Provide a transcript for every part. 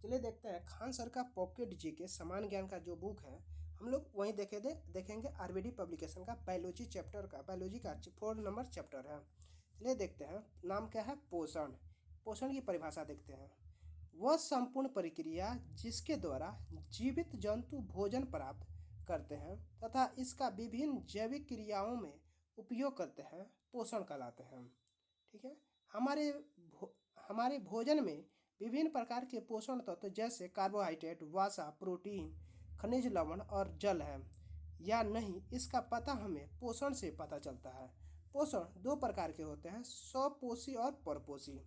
चलिए देखते हैं खान सर का पॉकेट जीके समान ज्ञान का जो बुक है, हम लोग वहीं देखेंगे आरबीडी पब्लिकेशन का बायोलॉजी चैप्टर का, बायोलॉजी का 4 नंबर चैप्टर है। चलिए देखते हैं, नाम क्या है? पोषण। पोषण की परिभाषा देखते हैं। वह संपूर्ण प्रक्रिया जिसके द्वारा जीवित जंतु भोजन प्राप्त करते हैं तथा इसका विभिन्न जैविक क्रियाओं में उपयोग करते हैं, पोषण कहलाते हैं। ठीक है। हमारे हमारे भोजन में विभिन्न प्रकार के पोषण तत्व जैसे कार्बोहाइड्रेट, वसा, प्रोटीन, खनिज लवण और जल है या नहीं, इसका पता हमें पोषण से पता चलता है। पोषण 2 प्रकार के होते हैं, स्वपोषी और परपोषी।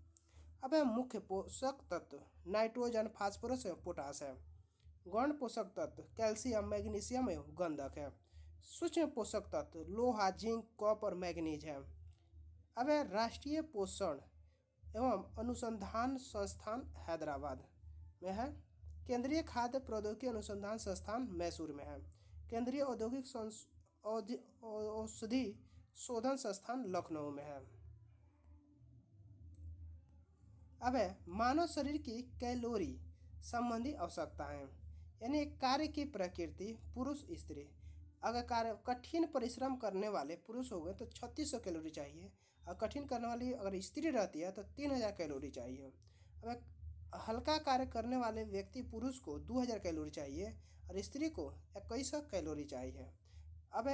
अब है मुख्य पोषक तत्व नाइट्रोजन, फास्फोरस एवं पोटास है। गौण पोषक तत्व कैल्शियम, मैग्नीशियम एवं गंधक है। सूक्ष्म पोषक तत्व लोहा, जिंक, कॉपर, मैग्नीज है। अब है राष्ट्रीय पोषण एवं अनुसंधान संस्थान हैदराबाद में है। केंद्रीय खाद्य प्रौद्योगिकी अनुसंधान संस्थान मैसूर में है। केंद्रीय औषधि शोधन संस्थान लखनऊ में है। अब है मानव शरीर की कैलोरी संबंधी आवश्यकताएं, यानी कार्य की प्रकृति पुरुष स्त्री। अगर कार्य कठिन परिश्रम करने वाले पुरुष हो गए तो 3600 कैलोरी चाहिए, और कठिन करने वाली अगर स्त्री रहती है तो 3000 कैलोरी चाहिए। अब हल्का कार्य करने वाले व्यक्ति पुरुष को 2000 कैलोरी चाहिए और स्त्री को 2100 कैलोरी चाहिए। अब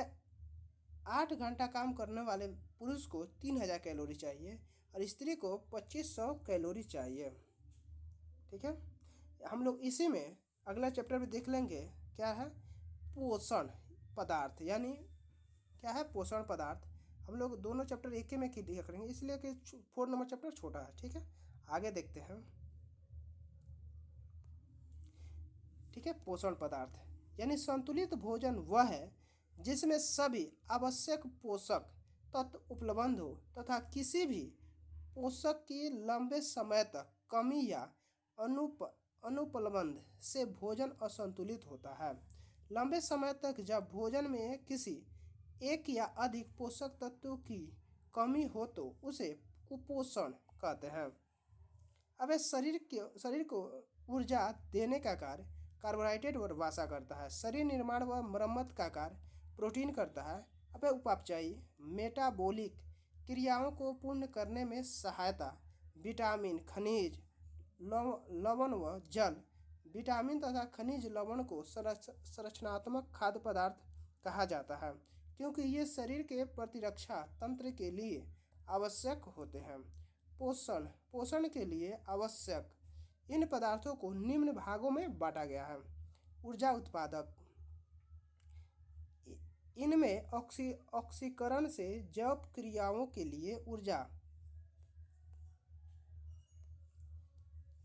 8 घंटा काम करने वाले पुरुष को 3000 कैलोरी चाहिए और स्त्री को 2500 कैलोरी चाहिए। ठीक है। हम लोग इसी में अगला चैप्टर में देख लेंगे क्या है पोषण पदार्थ, यानी क्या है पोषण पदार्थ। हम लोग दोनों चैप्टर एक ही में क्लियर करेंगे, इसलिए कि 4 नंबर चैप्टर छोटा है। ठीक है, आगे देखते हैं। ठीक है, पोषण पदार्थ यानी संतुलित भोजन वह है जिसमें सभी आवश्यक पोषक तत्व उपलब्ध हो तथा किसी भी पोषक की लंबे समय तक कमी या अनुपलब्ध से भोजन असंतुलित होता है। लंबे समय तक जब भोजन में किसी एक या अधिक पोषक तत्वों की कमी हो तो उसे कुपोषण कहते हैं। अब शरीर को ऊर्जा देने का कार्य कार्बोहाइड्रेट और वसा करता है। शरीर निर्माण व मरम्मत का कार्य प्रोटीन करता है। अब उपापचयी मेटाबॉलिक क्रियाओं को पूर्ण करने में सहायता विटामिन, खनिज लवण व जल। विटामिन तथा खनिज लवण को संरचनात्मक खाद्य पदार्थ कहा जाता है क्योंकि ये शरीर के प्रतिरक्षा तंत्र के लिए आवश्यक होते हैं। पोषण के लिए आवश्यक इन पदार्थों को निम्न भागों में बांटा गया है। ऊर्जा उत्पादक, इनमें ऑक्सीकरण से जैव क्रियाओं के लिए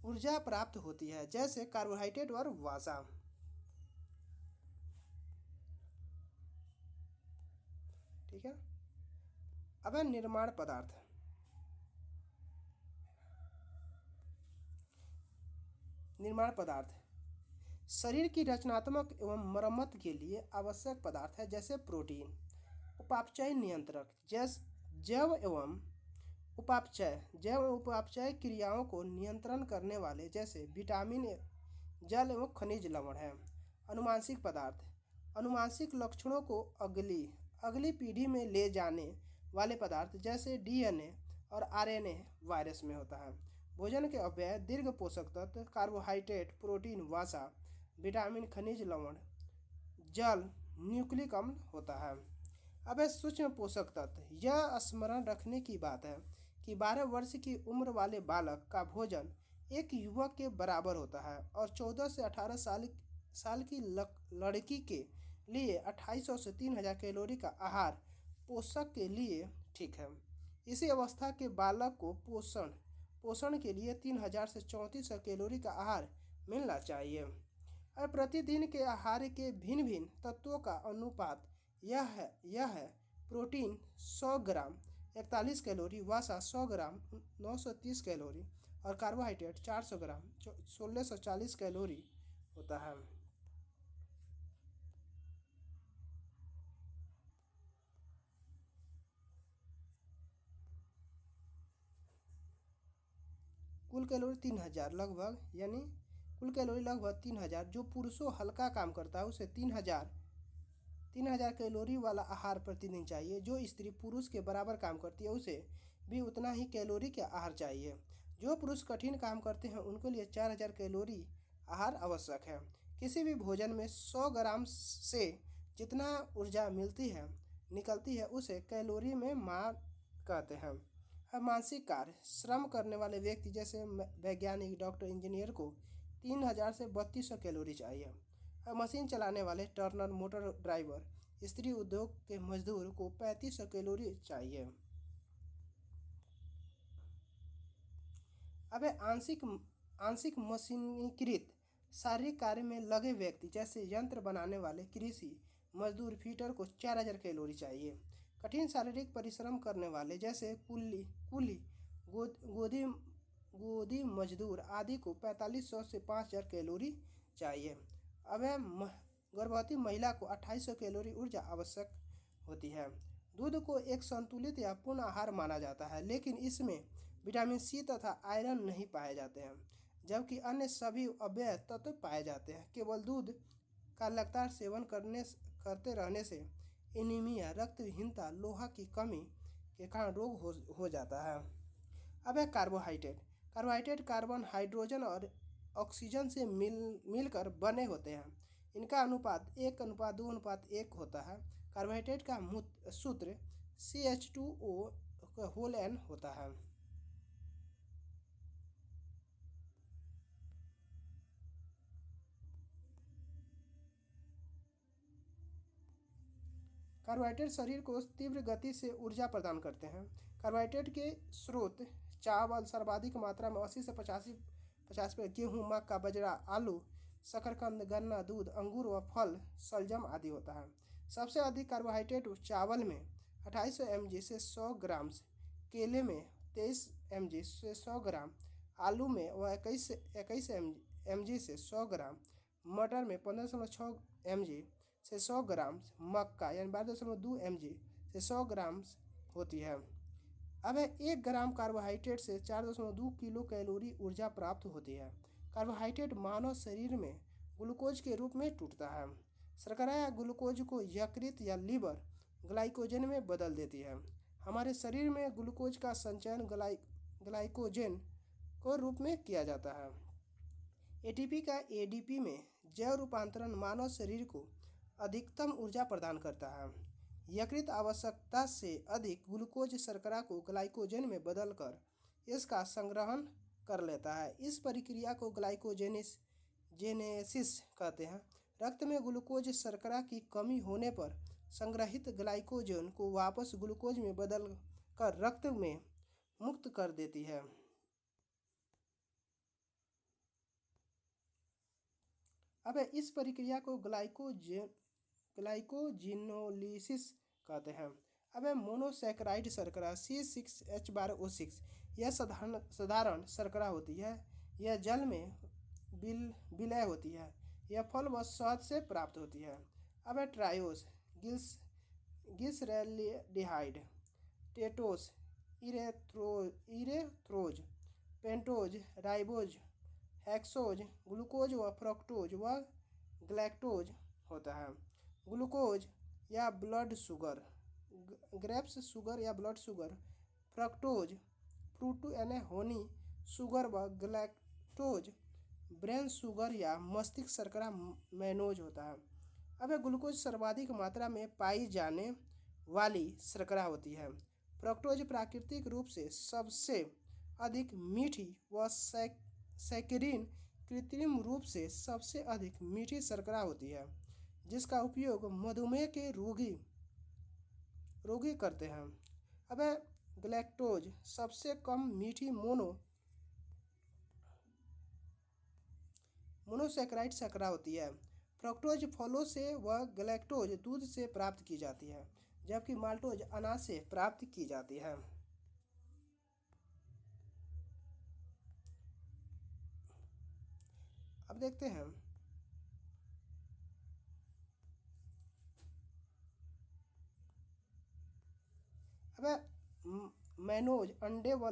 ऊर्जा प्राप्त होती है, जैसे कार्बोहाइड्रेट और वसा। ठीक है। अब है निर्माण पदार्थ। निर्माण पदार्थ शरीर की रचनात्मक एवं मरम्मत के लिए आवश्यक पदार्थ है, जैसे प्रोटीन। उपापचय नियंत्रक जैव एवं उपापचय क्रियाओं को नियंत्रण करने वाले, जैसे विटामिन, जल एवं खनिज लवण है। अनुवांशिक पदार्थ अनुवांशिक लक्षणों को अगली पीढ़ी में ले जाने वाले पदार्थ, जैसे डीएनए और आरएनए वायरस में होता है। भोजन के अव्यय दीर्घ पोषक तत्व कार्बोहाइड्रेट, प्रोटीन, वसा, विटामिन, खनिज लवण, जल, न्यूक्लिक अम्ल होता है। अब सूक्ष्म पोषक तत्व, यह स्मरण रखने की बात है कि 12 वर्ष की उम्र वाले बालक का भोजन एक युवक के बराबर होता है और 14 से 18 साल की लड़की के लिए 2800 से 3000 कैलोरी का आहार पोषक के लिए ठीक है। इसी अवस्था के बालक को पोषण के लिए 3000 से 3400 कैलोरी का आहार मिलना चाहिए। अब प्रतिदिन के आहार के भिन्न भिन्न तत्वों का अनुपात यह है प्रोटीन 100 ग्राम 41 कैलोरी, वसा 100 ग्राम 930 कैलोरी और कार्बोहाइड्रेट 400 ग्राम 1640 कैलोरी होता है। कुल कैलोरी 3000 लगभग, यानी कुल कैलोरी लगभग 3000। जो पुरुषों हल्का काम करता है उसे 3000 कैलोरी वाला आहार प्रतिदिन चाहिए। जो स्त्री पुरुष के बराबर काम करती है उसे भी उतना ही कैलोरी का आहार चाहिए। जो पुरुष कठिन काम करते हैं उनके लिए 4000 कैलोरी आहार आवश्यक है। किसी भी भोजन में 100 ग्राम से जितना ऊर्जा निकलती है उसे कैलोरी में मार कहते हैं। अब मानसिक कार्य श्रम करने वाले व्यक्ति जैसे वैज्ञानिक, डॉक्टर, इंजीनियर को 3000 से 3200 कैलोरी चाहिए। अब मशीन चलाने वाले टर्नर, मोटर ड्राइवर, स्त्री उद्योग के मजदूर को 3500 कैलोरी चाहिए। अब आंशिक आंशिक मशीनीकृत शारीरिक कार्य में लगे व्यक्ति जैसे यंत्र बनाने वाले, कृषि मजदूर, फीटर को 4000 कैलोरी चाहिए। कठिन शारीरिक परिश्रम करने वाले जैसे कुली, गोदी गोदी मजदूर आदि को 4500 से 5000 कैलोरी चाहिए। अब गर्भवती महिला को 2800 कैलोरी ऊर्जा आवश्यक होती है। दूध को एक संतुलित या पूर्ण आहार माना जाता है, लेकिन इसमें विटामिन सी तथा आयरन नहीं पाए जाते हैं, जबकि अन्य सभी अव्यय तत्व पाए जाते हैं। केवल दूध का लगातार सेवन करते रहने से एनीमिया, रक्तहीनता, लोहा की कमी के कारण रोग हो जाता है। अब है कार्बोहाइड्रेट। कार्बोहाइड्रेट कार्बन, हाइड्रोजन और ऑक्सीजन से मिलकर बने होते हैं। इनका अनुपात 1:2:1 होता है। कार्बोहाइड्रेट का सूत्र CH2O होता है। कार्बोहाइड्रेट शरीर को तीव्र गति से ऊर्जा प्रदान करते हैं। कार्बोहाइड्रेट के स्रोत चावल सर्वाधिक मात्रा में 80 से 50%, गेहूँ, मक्का, बाजरा, आलू, शकरकंद, गन्ना, दूध, अंगूर व फल, शलजम आदि होता है। सबसे अधिक कार्बोहाइड्रेट चावल में 2800 mg से 100 ग्राम, केले में 23 mg से 100 ग्राम, आलू में व 21 mg से 100 ग्राम, मटर में 15.6 mg से 100 ग्राम, मक्का यानी 12.2 mg से 100 ग्राम होती है। अब 1 ग्राम कार्बोहाइड्रेट से 4.2 किलो कैलोरी ऊर्जा प्राप्त होती है। कार्बोहाइड्रेट मानव शरीर में ग्लूकोज के रूप में टूटता है। शर्करा या ग्लूकोज को यकृत या लीवर ग्लाइकोजन में बदल देती है। हमारे शरीर में ग्लूकोज का संचयन ग्लाइकोजन को रूप में किया जाता है। एटीपी का एडीपी में जैव रूपांतरण मानव शरीर को अधिकतम ऊर्जा प्रदान करता है। यकृत आवश्यकता से अधिक ग्लूकोज शर्करा को ग्लाइकोजन में बदलकर इसका संग्रहण कर लेता है। इस प्रक्रिया को ग्लाइकोजेनेसिस कहते हैं। रक्त में ग्लूकोज शर्करा की कमी होने पर संग्रहित ग्लाइकोजन को वापस ग्लूकोज में बदल कर रक्त में मुक्त कर देती है। अब इस प्रक्रिया को ग्लाइकोजिनोलिसिस कहते हैं। अब मोनोसैकेराइड शर्करा C6H12O6 यह साधारण शर्करा होती है। यह जल में विलय होती है। यह फल व शहद से प्राप्त होती है। अब triose, glyceraldehyde, tetrose, erythrose, pentose, ribose, hexose, glucose व फ्रक्टोज व गैलेक्टोज होता है। ग्लूकोज या ब्लड शुगर, ग्रेप्स शुगर या ब्लड शुगर, फ्रक्टोज फ्रूट यानी होनी शुगर व गैलेक्टोज ब्रेन शुगर या मस्तिष्क शर्करा मैनोज होता है। अब ग्लूकोज सर्वाधिक मात्रा में पाई जाने वाली शर्करा होती है। फ्रक्टोज प्राकृतिक रूप से सबसे अधिक मीठी व सैकरीन कृत्रिम रूप से सबसे अधिक मीठी शर्करा होती है, जिसका उपयोग मधुमेह के रोगी करते हैं। अब गैलेक्टोज सबसे कम मीठी मोनोसैकेराइड शर्करा होती है। फ्रक्टोज फलों से व गैलेक्टोज दूध से प्राप्त की जाती है, जबकि माल्टोज अनाज से प्राप्त की जाती है। अब देखते हैं मैनोज अंडे व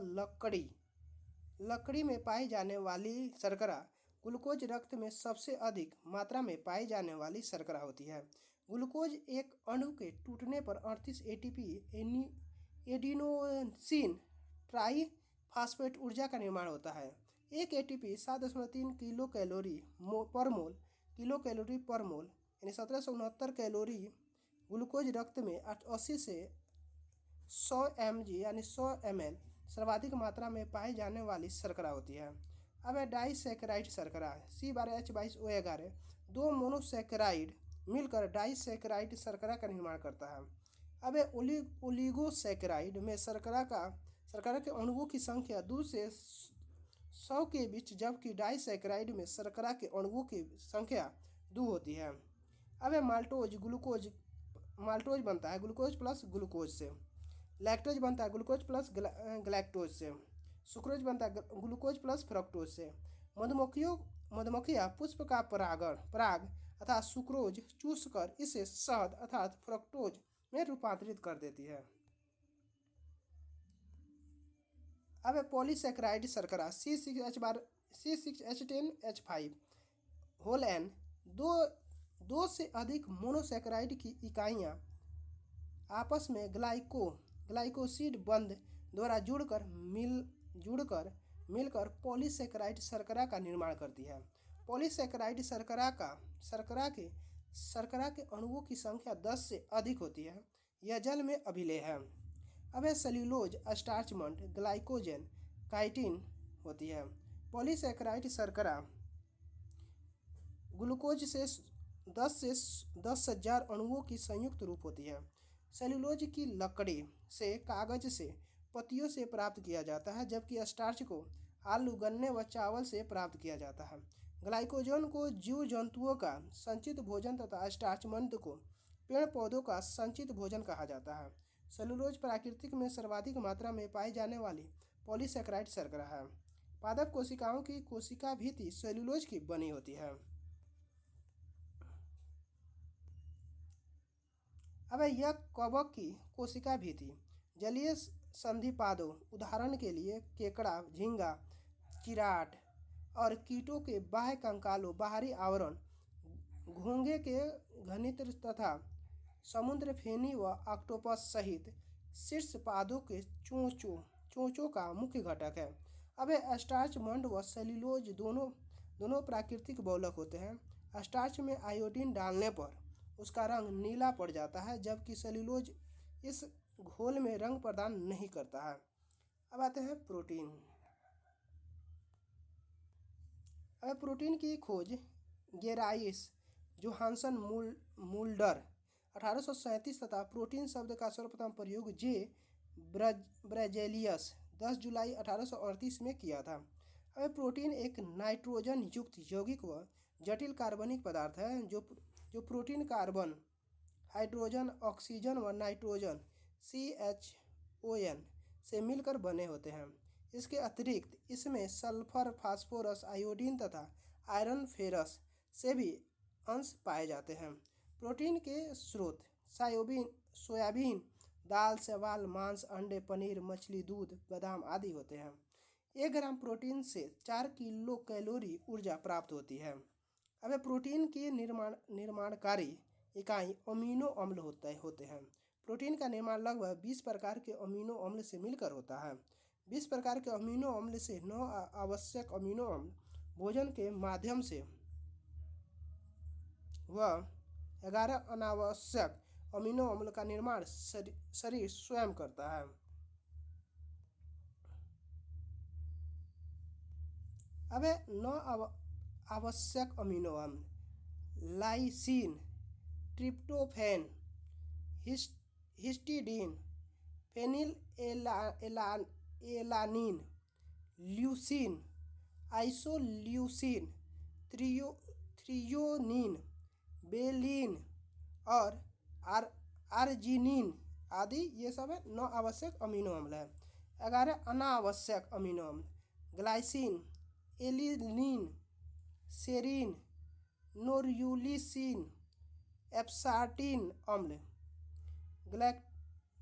लकड़ी में पाई जाने वाली शर्करा ग्लूकोज रक्त में सबसे अधिक मात्रा में पाई जाने वाली शर्करा होती है। ग्लूकोज एक अणु के टूटने पर 38 एटीपी एडिनोसिन ट्राईफॉस्फेट ऊर्जा का निर्माण होता है। एक एटीपी 7.3 किलो कैलोरी पर मोल यानी 1769 कैलोरी ग्लूकोज रक्त में 80 से 100 mg यानी 100 ml सर्वाधिक मात्रा में पाई जाने वाली शर्करा होती है। अब है डाइसैकेराइड शर्करा C12H22O11 दो मोनोसैकेराइड मिलकर डाइसैकेराइड शर्करा का निर्माण करता है। अब है ओलिगोसैकेराइड में शर्करा के अणुओं की संख्या 2 से 100 के बीच, जबकि डाइसैकेराइड में शर्करा के अणुओं की संख्या 2 होती है। अब है माल्टोज बनता है ग्लूकोज प्लस ग्लूकोज से। लैक्टोज बनता है ग्लूकोज प्लस गलैक्टोज से। सुक्रोज बनता है ग्लूकोज प्लस फ्रक्टोज से। मधुमक्खियाँ पुष्प का पराग अर्थात सुक्रोज चूसकर इसे शहद अर्थात फ्रक्टोज में रूपांतरित कर देती है। अब है पॉलीसैकेराइड शर्करा C6H10H5 होल N दो से अधिक मोनोसैकेराइड की इकाइयाँ आपस में ग्लाइकोसिड बंध द्वारा जुड़कर मिलकर पॉलीसैकेराइड शर्करा का निर्माण करती है। पॉलीसैकेराइड शर्करा के अणुओं की संख्या 10 से अधिक होती है। यह जल में अभिलेय है। अब है सेल्यूलोज स्टार्चमंट ग्लाइकोजन काइटिन होती है। पॉलीसैकेराइड शर्करा ग्लूकोज से 10,000 अणुओं की संयुक्त रूप होती है। सेल्यूलोज की लकड़ी से कागज से पत्तियों से प्राप्त किया जाता है, जबकि स्टार्च को आलू, गन्ने व चावल से प्राप्त किया जाता है। ग्लाइकोजन को जीव जंतुओं का संचित भोजन तथा स्टार्चमंट को पेड़ पौधों का संचित भोजन कहा जाता है। सेल्यूलोज प्राकृतिक में सर्वाधिक मात्रा में पाई जाने वाली पॉलीसैकेराइड शर्करा है। पादप कोशिकाओं की कोशिका भित्ति सेल्यूलोज की बनी होती है। अब यह कवक की कोशिका भित्ति जलीय संधिपादों उदाहरण के लिए केकड़ा, झींगा, चिराट और कीटों के बाह्य कंकालों, बाहरी आवरण, घोंघे के घनित्र तथा समुद्र फेनी व ऑक्टोपस सहित शीर्ष पादों के चोंचों का मुख्य घटक है। अब स्टार्चमंड व सेल्यूलोज दोनों प्राकृतिक बहुलक होते हैं। स्टार्च में आयोडीन डालने पर उसका रंग नीला पड़ जाता है, जबकि सेल्यूलोज इस घोल में रंग प्रदान नहीं करता है। अब आते हैं प्रोटीन। अब प्रोटीन की खोज गेराइस जोहानसन मुल्डर 1837 तथा प्रोटीन शब्द का सर्वप्रथम प्रयोग जे ब्रेजेलियस 10 जुलाई 1838 में किया था। अब प्रोटीन एक नाइट्रोजन युक्त यौगिक व जटिल कार्बनिक पदार्थ है जो प्रोटीन कार्बन, हाइड्रोजन, ऑक्सीजन व नाइट्रोजन CHON से मिलकर बने होते हैं। इसके अतिरिक्त इसमें सल्फर, फास्फोरस, आयोडीन तथा आयरन, फेरस से भी अंश पाए जाते हैं। प्रोटीन के स्रोत सोयाबीन, दाल, शैवाल, मांस, अंडे, पनीर, मछली, दूध, बादाम आदि होते हैं। 1 ग्राम प्रोटीन से 4 किलो कैलोरी ऊर्जा प्राप्त होती है। अब प्रोटीन की निर्माणकारी इकाई अमीनो अम्ल होते हैं। प्रोटीन का निर्माण लगभग 20 प्रकार के अमीनो अम्ल से मिलकर होता है। 20 प्रकार के अमीनो अम्ल से 9 आवश्यक अमीनो अम्ल भोजन के माध्यम से व 11 अनावश्यक अमीनो अम्ल का निर्माण शरीर स्वयं करता है। अब 9 आवश्यक अमीनो अम्ल lysine, tryptophan, histidine, phenylalanine, leucine, isoleucine, threonine, valine और आर्जिनिन आदि ये सब 9 आवश्यक अमीनो अम्ल है। 11 अनावश्यक अमीनो अम्ल ग्लाइसिन, एलिनिन, सेरीन, नोर्युलिसिन, एप्सार्टिन अम्ल,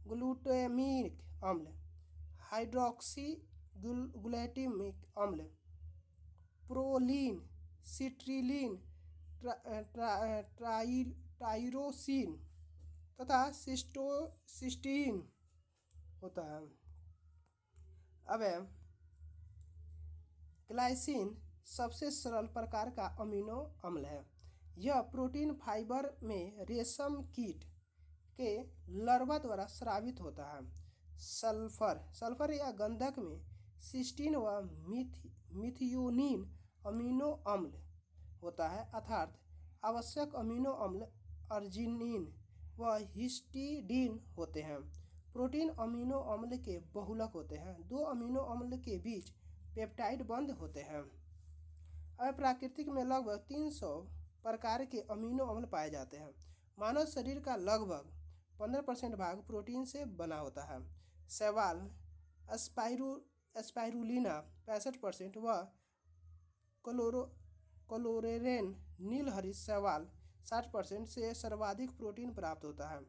ग्लूटामिक अम्ल, हाइड्रोक्सी ग्लूटामिक अम्ल, प्रोलीन, सिट्रिलिन, टाइरोसिन तथा सिस्टीन होता है। अब ग्लाइसिन सबसे सरल प्रकार का अमीनो अम्ल है। यह प्रोटीन फाइबर में रेशम कीट के लार्वा द्वारा स्रावित होता है। सल्फर या गंधक में सिस्टीन व मिथियोनिन अमीनो अम्ल होता है, अर्थात आवश्यक अमीनो अम्ल अर्जिनिन व हिस्टिडीन होते हैं। प्रोटीन अमीनो अम्ल के बहुलक होते हैं। दो अमीनो अम्ल के बीच पेप्टाइड बंध होते हैं। अब प्राकृतिक में लगभग 300 प्रकार के अमीनो अम्ल पाए जाते हैं। मानव शरीर का लगभग 15% भाग प्रोटीन से बना होता है। शैवाल स्पाइरुलिना 65% व क्लोरेरेन नीलहरित शैवाल 60% से सर्वाधिक प्रोटीन प्राप्त होता है।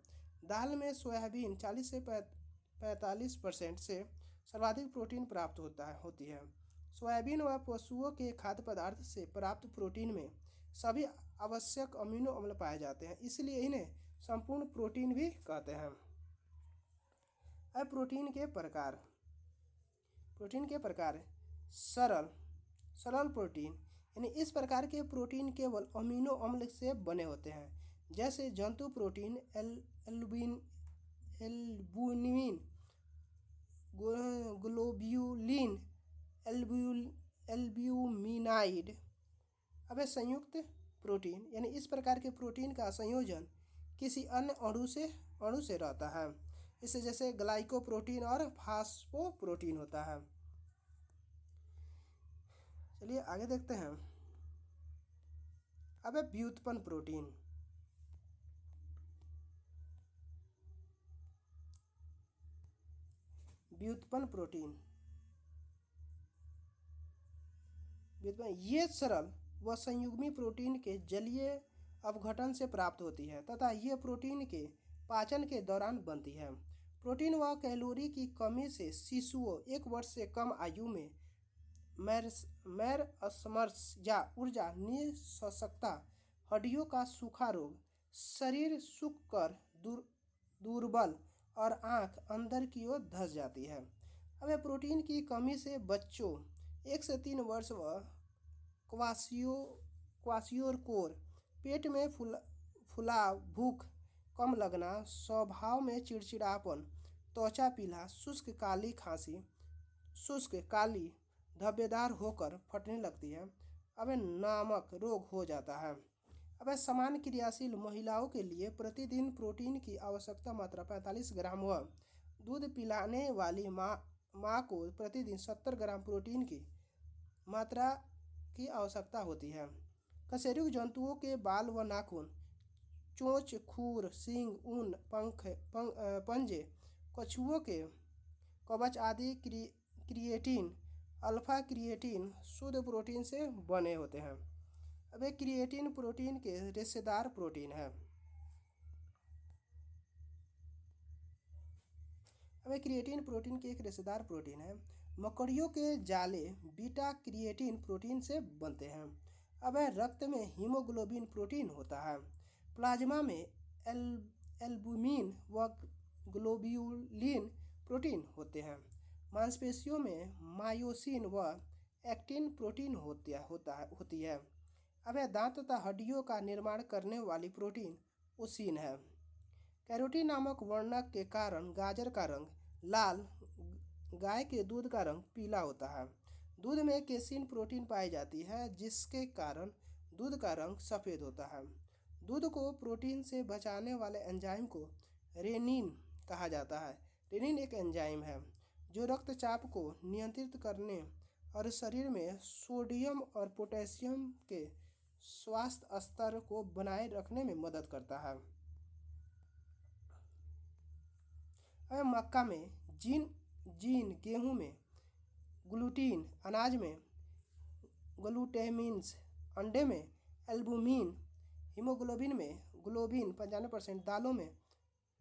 दाल में सोयाबीन 40 से 45% से सर्वाधिक प्रोटीन प्राप्त होती है। सोयाबीन व पशुओं के खाद्य पदार्थ से प्राप्त प्रोटीन में सभी आवश्यक अमीनो अम्ल पाए जाते हैं, इसलिए इन्हें संपूर्ण प्रोटीन भी कहते हैं। अब प्रोटीन के प्रकार सरल प्रोटीन, यानी इस प्रकार के प्रोटीन केवल अमीनो अम्ल से बने होते हैं, जैसे जंतु प्रोटीन, एल्बुमिन, ग्लोब्यूलिन, एल्ब्यूमिनाइड। अब संयुक्त प्रोटीन, यानी इस प्रकार के प्रोटीन का संयोजन किसी अन्य अणु से रहता है। इसे जैसे ग्लाइकोप्रोटीन और फास्फोप्रोटीन होता है। चलिए आगे देखते हैं। अब व्युत्पन्न प्रोटीन। ये सरल व संयुग्मी प्रोटीन के जलीय अपघटन से प्राप्त होती है तथा यह प्रोटीन के पाचन के दौरान बनती है। प्रोटीन व कैलोरी की कमी से शिशुओं 1 वर्ष से कम आयु में मैरस्मर्स या ऊर्जा निःशक्तता, हड्डियों का सूखा रोग, शरीर सूख कर दुर्बल और आँख अंदर की ओर धंस जाती है। अब प्रोटीन की कमी से बच्चों 1 से 3 वर्ष व क्वाशियोरकोर, पेट में फुलाव, भूख कम लगना, स्वभाव में चिड़चिड़ापन, त्वचा पीला, शुष्क काली खांसी, शुष्क काली धब्बेदार होकर फटने लगती है। अब नामक रोग हो जाता है। अब समान क्रियाशील महिलाओं के लिए प्रतिदिन प्रोटीन की आवश्यकता मात्रा 45 ग्राम व दूध पिलाने वाली माँ को प्रतिदिन 70 ग्राम प्रोटीन की मात्रा की आवश्यकता होती है। कशेरुक जंतुओं के बाल व नाखून, चोंच, खुर, सींग, ऊन, पंजे, कछुओं के कवच आदि क्रिएटिन, अल्फा क्रिएटिन शुद्ध प्रोटीन से बने होते हैं। अब एक क्रिएटिन प्रोटीन के रेशेदार प्रोटीन है। मकड़ियों के जाले बीटा क्रिएटिन प्रोटीन से बनते हैं। अब रक्त में हीमोग्लोबिन प्रोटीन होता है। प्लाज्मा में एल्बुमिन व ग्लोब्यूलिन प्रोटीन होते हैं। मांसपेशियों में मायोसिन व एक्टिन प्रोटीन होती है। अब दांत तथा हड्डियों का निर्माण करने वाली प्रोटीन ओसिन है। कैरोटीन नामक वर्णक के कारण गाजर का रंग लाल, गाय के दूध का रंग पीला होता है। दूध में केसीन प्रोटीन पाई जाती है, जिसके कारण दूध का रंग सफ़ेद होता है। दूध को प्रोटीन से बचाने वाले एंजाइम को रेनिन कहा जाता है। रेनिन एक एंजाइम है जो रक्तचाप को नियंत्रित करने और शरीर में सोडियम और पोटेशियम के स्वास्थ्य स्तर को बनाए रखने में मदद करता है। मक्का में जीन, गेहूं में ग्लूटीन, अनाज में ग्लूटेमिन्स, अंडे में एल्बुमिन, हीमोग्लोबिन में ग्लोबिन 95%, दालों में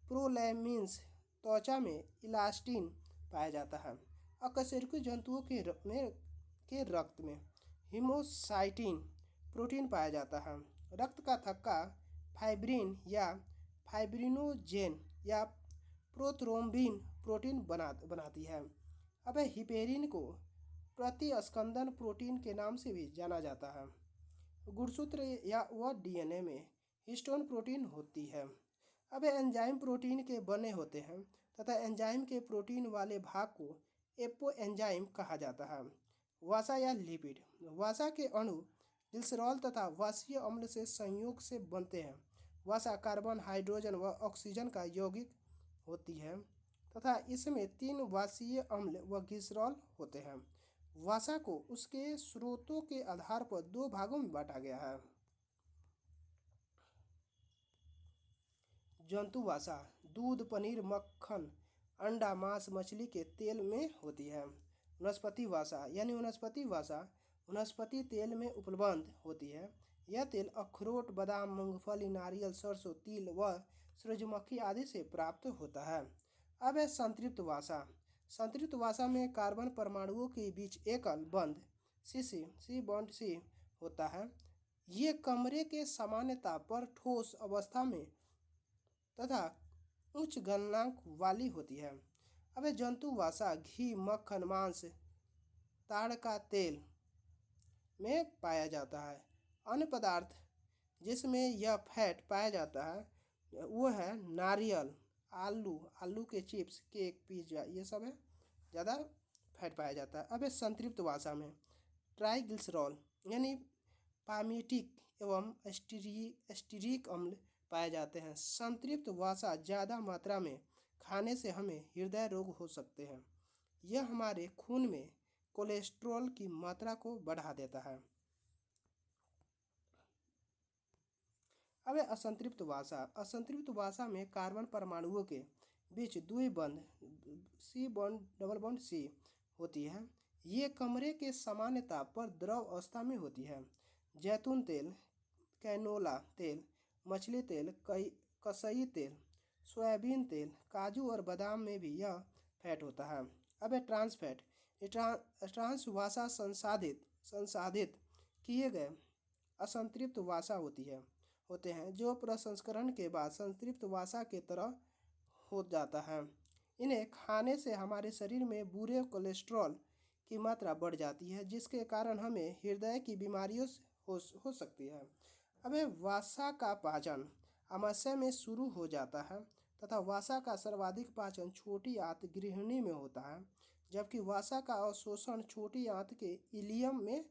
प्रोलैमिन्स, त्वचा में इलास्टिन पाया जाता है। अकशेरुकी जंतुओं के रक्त में हीमोसाइटिन प्रोटीन पाया जाता है। रक्त का थक्का फाइब्रिन या फाइब्रिनोजेन या प्रोथ्रोम्बिन प्रोटीन बनाती है। अब हिपेरिन को प्रतिस्कंदन प्रोटीन के नाम से भी जाना जाता है। गुणसूत्र या वह डीएनए में हिस्टोन प्रोटीन होती है। अब एंजाइम प्रोटीन के बने होते हैं तथा एंजाइम के प्रोटीन वाले भाग को एपो एंजाइम कहा जाता है। वसा या लिपिड, वसा के अणु ग्लिसरॉल तथा वसीय अम्ल से संयोग से बनते हैं। वसा कार्बन, हाइड्रोजन व ऑक्सीजन का यौगिक होती है तथा इसमें 3 वसीय अम्ल व ग्लिसरॉल होते हैं। वसा को उसके स्रोतों के आधार पर 2 भागों में बांटा गया है। जंतु वसा दूध, पनीर, मक्खन, अंडा, मांस, मछली के तेल में होती है। वनस्पति वसा यानी वनस्पति वसा वनस्पति तेल में उपलब्ध होती है। यह तेल अखरोट, बादाम, मूंगफली, नारियल, सरसों, तिल व सूरजमुखी आदि से प्राप्त होता है। अब है संतृप्त वसा। संतृप्त वसा में कार्बन परमाणुओं के बीच एकल बंध सी बॉन्ड सी होता है। ये कमरे के सामान्य ताप पर ठोस अवस्था में तथा उच्च गलनांक वाली होती है। अब जंतु वसा घी, मक्खन, मांस, ताड़ का तेल में पाया जाता है। अन्य पदार्थ जिसमें यह फैट पाया जाता है वो है नारियल, आलू के चिप्स, केक, पिज्जा, ये सब है ज़्यादा फैट पाया जाता है। अब संतृप्त वसा में ट्राइग्लिसरॉल यानी पामीटिक एवं स्टीरिक अम्ल पाए जाते हैं। संतृप्त वसा ज़्यादा मात्रा में खाने से हमें हृदय रोग हो सकते हैं। यह हमारे खून में कोलेस्ट्रॉल की मात्रा को बढ़ा देता है। अब असंतृप्त वसा। असंतृप्त वसा में कार्बन परमाणुओं के बीच द्विबंध डबल बॉन्ड सी होती है। ये कमरे के सामान्य ताप पर द्रव अवस्था में होती है। जैतून तेल, कैनोला तेल, मछली तेल, कसई तेल, सोयाबीन तेल, काजू और बादाम में भी यह फैट होता है। अब ट्रांस फैट। ट्रांस वसा संसाधित किए गए असंतृप्त वसा होते हैं जो प्रसंस्करण के बाद संतृप्त वसा के तरह हो जाता है। इन्हें खाने से हमारे शरीर में बुरे कोलेस्ट्रॉल की मात्रा बढ़ जाती है जिसके कारण हमें हृदय की बीमारियों हो सकती है। अब वसा का पाचन आमाशय में शुरू हो जाता है तथा वसा का सर्वाधिक पाचन छोटी आंत गृहिणी में होता है, जबकि वसा का अवशोषण छोटी आंत के इलियम में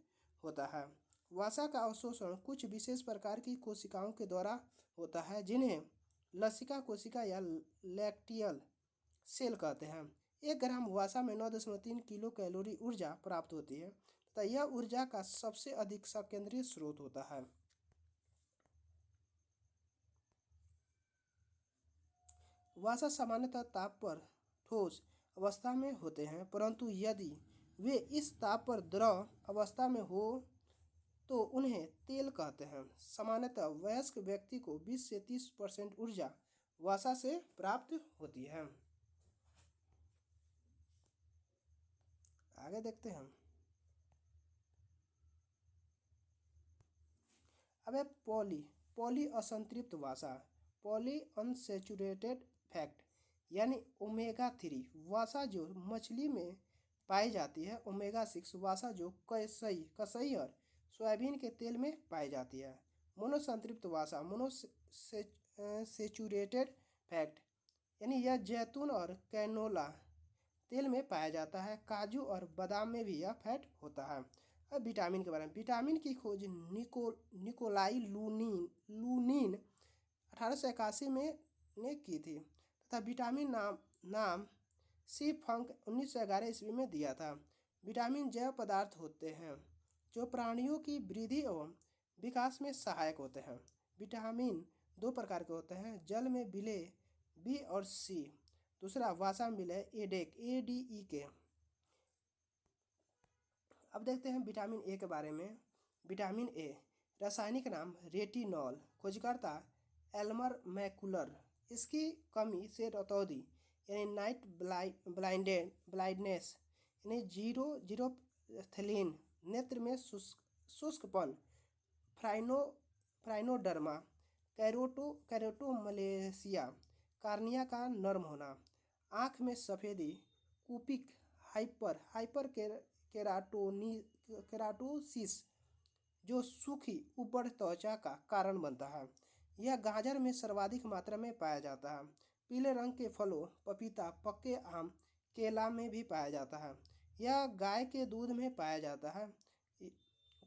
होता है। वसा का अवशोषण कुछ विशेष प्रकार की कोशिकाओं के द्वारा होता है जिन्हें लसिका कोशिका या लैक्टियल सेल कहते हैं। 1 ग्राम वसा में 9.3 किलो कैलोरी ऊर्जा प्राप्त होती है तथा यह ऊर्जा का सबसे अधिक संकेंद्रीय स्रोत होता है। वसा सामान्यतः ताप पर ठोस अवस्था में होते हैं, परंतु यदि वे इस ताप पर द्रव अवस्था में हो तो उन्हें तेल कहते हैं। सामान्यतः वयस्क व्यक्ति को 20 से 30% ऊर्जा वसा से प्राप्त होती है। आगे देखते हैं। अब पॉली असंतृप्त वसा, पॉली अनसैचुरेटेड फैट यानी ओमेगा 3 वसा जो मछली में पाई जाती है। ओमेगा 6 वसा जो कसई और सोयाबीन के तेल में पाई जाती है। मोनोसंतृप्त वसा, मोनोसेचुरेटेड फैट यानी यह जैतून और कैनोला तेल में पाया जाता है। काजू और बादाम में भी यह फैट होता है। अब विटामिन के बारे में। विटामिन की खोज निकोलाई लूनिन 1881 में ने की थी तथा विटामिन नाम सी फंक 1911 ईस्वी में दिया था। विटामिन जैव पदार्थ होते हैं जो प्राणियों की वृद्धि एवं विकास में सहायक होते हैं। विटामिन 2 प्रकार के होते हैं, जल में मिले बी और सी, दूसरा वसा में मिले ADE। अब देखते हैं विटामिन ए के बारे में। विटामिन ए रासायनिक नाम रेटिनॉल, खोजकर्ता एल्मर मैकुलर। इसकी कमी से रतौंधी यानी नाइट ब्लाइंडनेस यानी जीरोथेलिन, नेत्र में शुष्कपन, फ्राइनो फ्राइनोडर्मा, कैरोटोमलेशिया, कार्निया का नर्म होना, आँख में सफ़ेदी, कुपिक हाइपर हाइपर केराटोसिस जो सूखी उबड़ त्वचा का कारण बनता है। यह गाजर में सर्वाधिक मात्रा में पाया जाता है। पीले रंग के फलों पपीता, पक्के आम, केला में भी पाया जाता है। यह गाय के दूध में पाया जाता है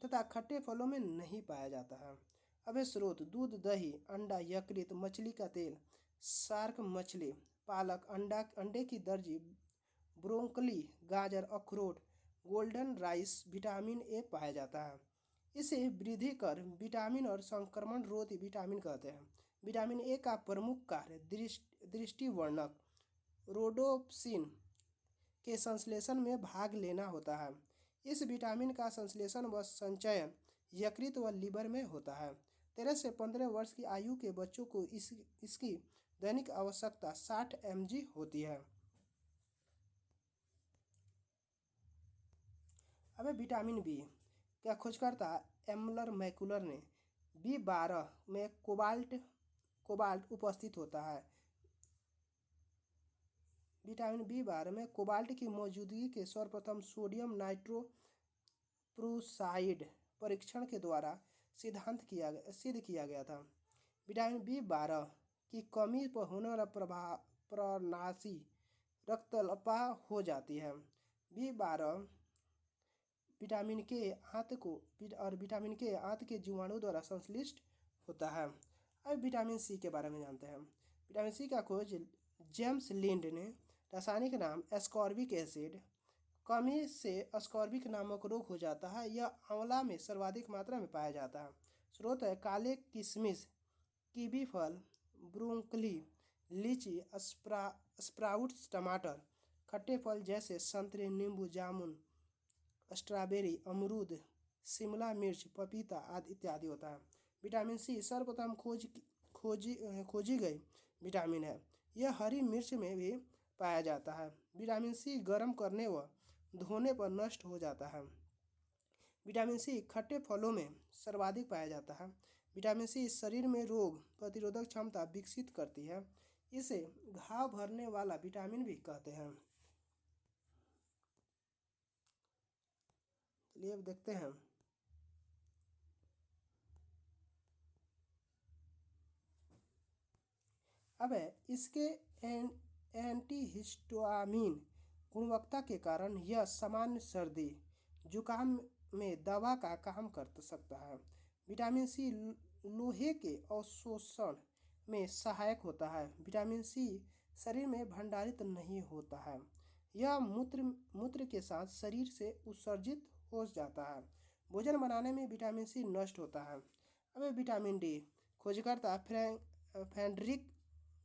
तथा खट्टे फलों में नहीं पाया जाता है। अब स्रोत दूध, दही, अंडा, यकृत, मछली का तेल, शार्क मछली, पालक, अंडे की दर्जी, ब्रोंकली, गाजर, अखरोट, गोल्डन राइस, विटामिन ए पाया जाता है। इसे वृद्धिकर विटामिन और संक्रमण रोधी विटामिन कहते हैं। विटामिन ए का प्रमुख कार्य दृष्टिवर्धक रोडोप्सिन के संश्लेषण में भाग लेना होता है। इस विटामिन का संश्लेषण व संचयन यकृत व लीवर में होता है। 13 से 15 वर्ष की आयु के बच्चों को इसकी दैनिक आवश्यकता 60 mg होती है। अब विटामिन बी का खोजकर्ता एमलर मैकुलर ने B12 में कोबाल्ट उपस्थित होता है। विटामिन B12 में कोबाल्ट की मौजूदगी के सर्वप्रथम सोडियम नाइट्रोप्रोसाइड परीक्षण के द्वारा सिद्ध किया गया था। विटामिन B12 की कमी पर होने वाला प्रनाशी रक्तल्पता हो जाती है। B12 विटामिन के आंत के जीवाणु द्वारा संश्लिष्ट होता है। अब विटामिन सी के बारे में जानते हैं। विटामिन सी का खोज जेम्स लिंड ने, रासायनिक नाम एस्कॉर्बिक एसिड, कमी से एस्कॉर्बिक नामक रोग हो जाता है। यह आंवला में सर्वाधिक मात्रा में पाया जाता है। स्रोत है काले किशमिश, कीवी फल, ब्रोंकली, लीची, स्प्राउट्स, टमाटर, खट्टे फल जैसे संतरे, नींबू, जामुन, स्ट्रॉबेरी, अमरूद, शिमला मिर्च, पपीता आदि इत्यादि होता है। विटामिन सी सर्वप्रथम खोजी गई विटामिन है। यह हरी मिर्च में भी पाया जाता है। विटामिन सी गर्म करने व धोने पर नष्ट हो जाता है। विटामिन सी खट्टे फलों में सर्वाधिक पाया जाता है। विटामिन सी शरीर में रोग प्रतिरोधक क्षमता विकसित करती है। इसे घाव भरने वाला विटामिन भी कहते हैं। चलिए अब देखते हैं अब इसके एंटीहिस्टामिन गुणवत्ता के कारण यह सामान्य सर्दी जुकाम में दवा का काम कर सकता है। विटामिन सी लोहे के अवशोषण में सहायक होता है। विटामिन सी शरीर में भंडारित नहीं होता है। यह मूत्र के साथ शरीर से उत्सर्जित हो जाता है। भोजन बनाने में विटामिन सी नष्ट होता है। अब विटामिन डी खोजकर्ता फ्रेडरिक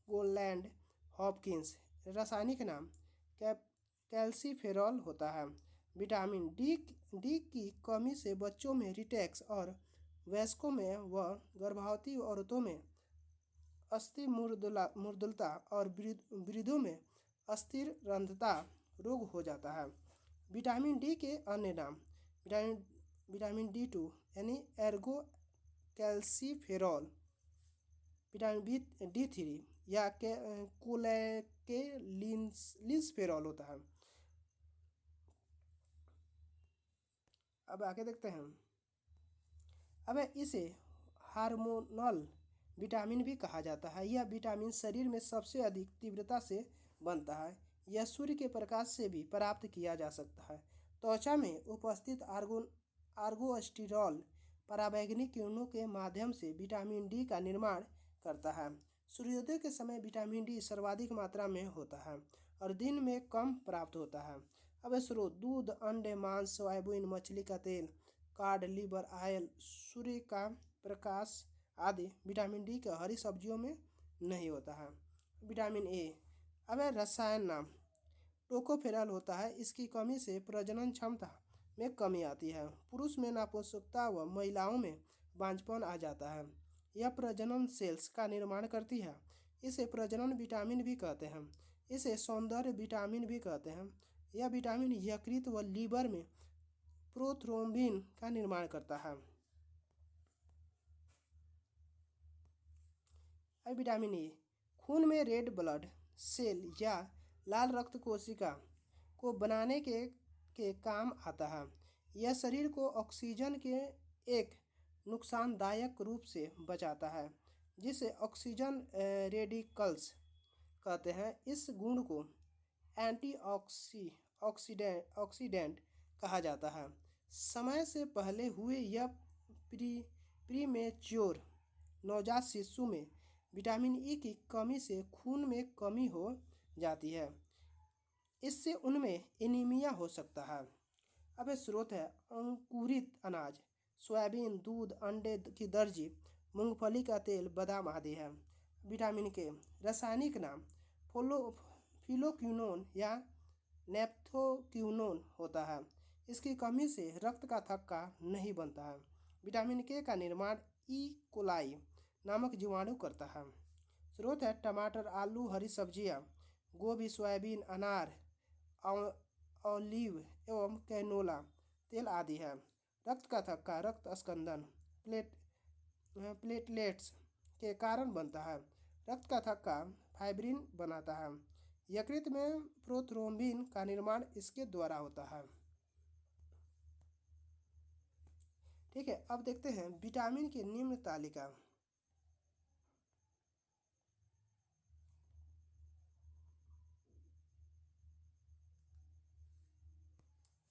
गोलैंड हॉपकिंस, रासायनिक नाम कैल्सीफेरॉल होता है। विटामिन डी की कमी से बच्चों में रिटेक्स और वयस्कों में व गर्भवती औरतों में अस्थि मुर्दुलता और वृद्धों में अस्थिर रंध्रता रोग हो जाता है। विटामिन डी के अन्य नाम विटामिन D2 यानी एर्गो कैल्सीफेरॉल, विटामिन D3 या कोलेकेलिन्सफेरॉल होता है। अब आगे देखते हैं। अब इसे हार्मोनल विटामिन भी कहा जाता है। यह विटामिन शरीर में सबसे अधिक तीव्रता से बनता है। यह सूर्य के प्रकाश से भी प्राप्त किया जा सकता है। त्वचा में उपस्थित आर्गोस्टिरॉल पराबैंगनी किरणों के माध्यम से विटामिन डी का निर्माण करता है। सूर्योदय के समय विटामिन डी सर्वाधिक मात्रा में होता है और दिन में कम प्राप्त होता है। अब स्रोत दूध, अंडे, मांस, सोयाबीन, मछली का तेल, कार्ड, लीवर ऑयल, सूर्य का प्रकाश आदि। विटामिन डी का हरी सब्जियों में नहीं होता है। विटामिन ए अब रसायन नाम टोकोफेरॉल होता है। इसकी कमी से प्रजनन क्षमता में कमी आती है। पुरुष में नपुंसकता व महिलाओं में बांझपन आ जाता है। यह प्रजनन सेल्स का निर्माण करती है। इसे प्रजनन विटामिन भी कहते हैं। इसे सौंदर्य विटामिन भी कहते हैं। यह विटामिन यकृत व लीवर में प्रोथ्रोम्बिन का निर्माण करता है। अब विटामिन ए खून में रेड ब्लड सेल या लाल रक्त कोशिका को बनाने के काम आता है। यह शरीर को ऑक्सीजन के एक नुकसानदायक रूप से बचाता है जिसे ऑक्सीजन रेडिकल्स कहते हैं। इस गुण को ऑक्सीडेंट कहा जाता है। समय से पहले हुए या प्रीमेच्योर नवजात शिशु में विटामिन ई की कमी से खून में कमी हो जाती है। इससे उनमें एनीमिया हो सकता है। अब ये स्रोत है अंकुरित अनाज, सोयाबीन, दूध, अंडे की दर्जी, मूंगफली का तेल, बादाम आदि है। विटामिन के रासायनिक नाम फिलोक्विनोन या नेप्थोक्विनोन होता है। इसकी कमी से रक्त का थक्का नहीं बनता है। विटामिन के का निर्माण ई कोलाई नामक जीवाणु करता है। स्रोत है टमाटर, आलू, हरी सब्जियां, गोभी, सोयाबीन, अनार, ऑलिव एवं कैनोला तेल आदि है। रक्त का थक्का रक्त स्कंदन प्लेटलेट्स के कारण बनता है। रक्त का थक्का फाइब्रिन बनाता है। यकृत में प्रोथ्रोम्बिन का निर्माण इसके द्वारा होता है। ठीक है, अब देखते हैं विटामिन की निम्न तालिका।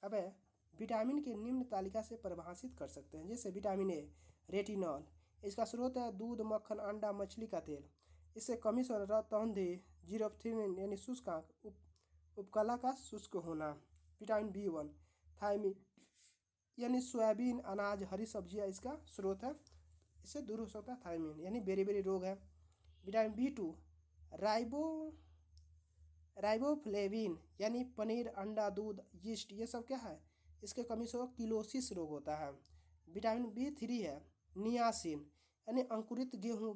अब विटामिन की निम्न तालिका से परिभाषित कर सकते हैं। जैसे विटामिन ए रेटिनॉल, इसका स्रोत है दूध, मक्खन, अंडा, मछली का तेल। इससे कमी से रतौंधी, जीरोफ्थिन यानी शुष्क आंख, उपकला का शुष्क होना। विटामिन बी1 थायमिन यानी सोयाबीन, अनाज, हरी सब्जियां इसका स्रोत है। इससे दूर हो सकता है थायमिन यानी बेरी रोग है। विटामिन बी2 राइबोफ्लेविन यानी पनीर, अंडा, दूध, यीस्ट, ये सब क्या है, इसके कमी से किलोसिस रोग होता है। विटामिन बी3 है नियासिन यानी अंकुरित गेहूँ,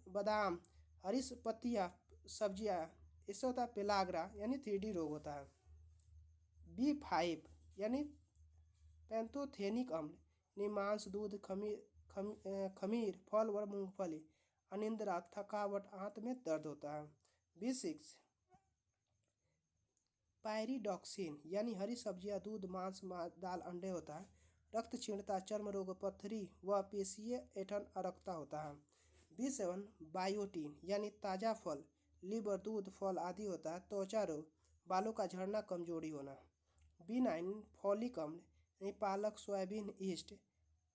बादाम, हरी पत्तियाँ, सब्जियाँ, इससे होता है पेलाग्रा यानी 3D रोग होता है। बी5 यानी पैंथोथेनिक अम्ल, मांस, दूध, खमीर, फल व मूंगफली, अनिद्रा, थकावट, आंत में दर्द होता है। बी6 पायरिडॉक्सिन यानी हरी सब्जियां, दूध, मांस, दाल, अंडे होता है। रक्त क्षीणता, चर्म रोग, पथरी व पेशीय ऐंठन, अरक्ता होता है। बी7 बायोटीन यानी ताज़ा फल, लीवर, दूध, फल आदि होता है। त्वचा रोग, बालों का झड़ना, कमजोरी होना। बी9 फॉलिक अम्ल यानी पालक, सोयाबीन, ईस्ट,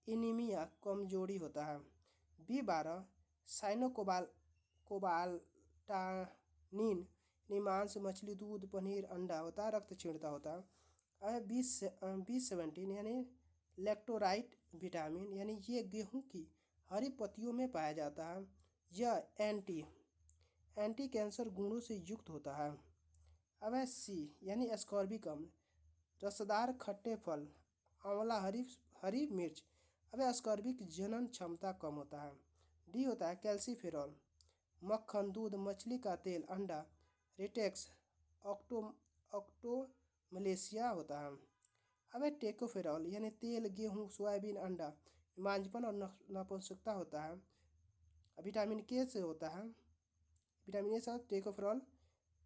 एनीमिया, कमजोरी होता है। बी12 कोबाल्टानिन मांस, मछली, दूध, पनीर, अंडा होता है। रक्त क्षीणता होता है। अब बी17 यानी लैक्टोराइट विटामिन यानी ये गेहूं की हरी पत्तियों में पाया जाता है। यह एंटी कैंसर गुणों से युक्त होता है। अब सी यानी एस्कॉर्बिक अम्ल, रसदार खट्टे फल, आंवला, हरी मिर्च। अब एस्कॉर्बिक जनन क्षमता कम होता है। डी होता है कैल्सीफेरॉल, मक्खन, दूध, मछली का तेल, अंडा, रेटेक्स, ऑक्टोमलेशिया होता है। अब टेकोफेरॉल यानी तेल, गेहूँ, सोयाबीन, अंडा, मांझपन और नपुंसकता होता है। विटामिन के से होता है। विटामिन ए से टेकोफेरॉल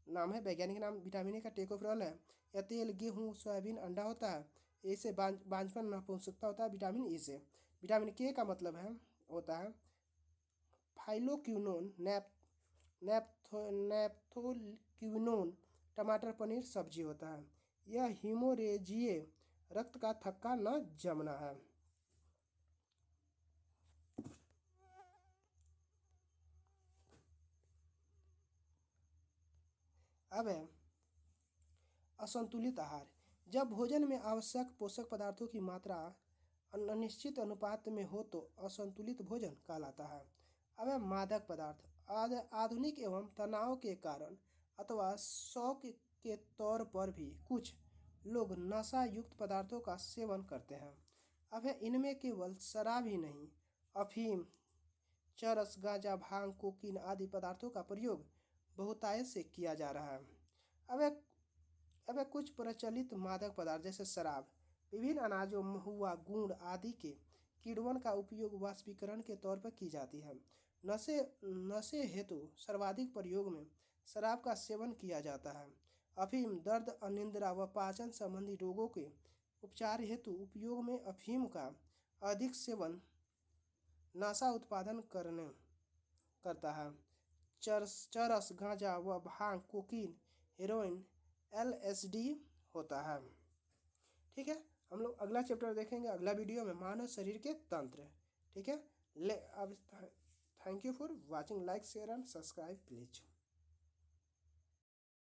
नाम है, वैज्ञानिक नाम विटामिन ए का टेकोफेरॉल है। यह तेल, गेहूँ, सोयाबीन, अंडा होता है। इससे बांझपन, नपुंसकता होता है विटामिन ई से। विटामिन के का मतलब है होता है फाइलोक्विनोन, नेप्थोक्विनोन, टमाटर, पनीर, सब्जी होता है। यह हीमोरेजिए, रक्त का थक्का न जमना है। अब है असंतुलित आहार। जब भोजन में आवश्यक पोषक पदार्थों की मात्रा अनिश्चित अनुपात में हो तो असंतुलित भोजन कहलाता है। अब है मादक पदार्थ। आधुनिक एवं तनाव के कारण अथवा शौक के तौर पर भी कुछ लोग नशा युक्त पदार्थों का सेवन करते हैं। अब है इनमें केवल शराब ही नहीं, अफीम, चरस, गांजा, भांग, कोकीन आदि पदार्थों का प्रयोग बहुतायत से किया जा रहा है। अब कुछ प्रचलित मादक पदार्थ जैसे शराब, विभिन्न अनाजों, महुआ, गुड़ आदि के किण्वन का उपयोग वाष्पीकरण के तौर पर की जाती है। नशे नशे हेतु सर्वाधिक प्रयोग में शराब का सेवन किया जाता है। अफीम दर्द, अनिद्रा व पाचन संबंधी रोगों के उपचार हेतु उपयोग में अफीम का अधिक सेवन नशा उत्पादन करने करता है। चरस, गांजा व भांग, कोकीन, हेरोइन, एलएसडी होता है। ठीक है, हम लोग अगला चैप्टर देखेंगे अगला वीडियो में, मानव शरीर के तंत्र। ठीक है, ले अब thank you for watching, like share and subscribe please.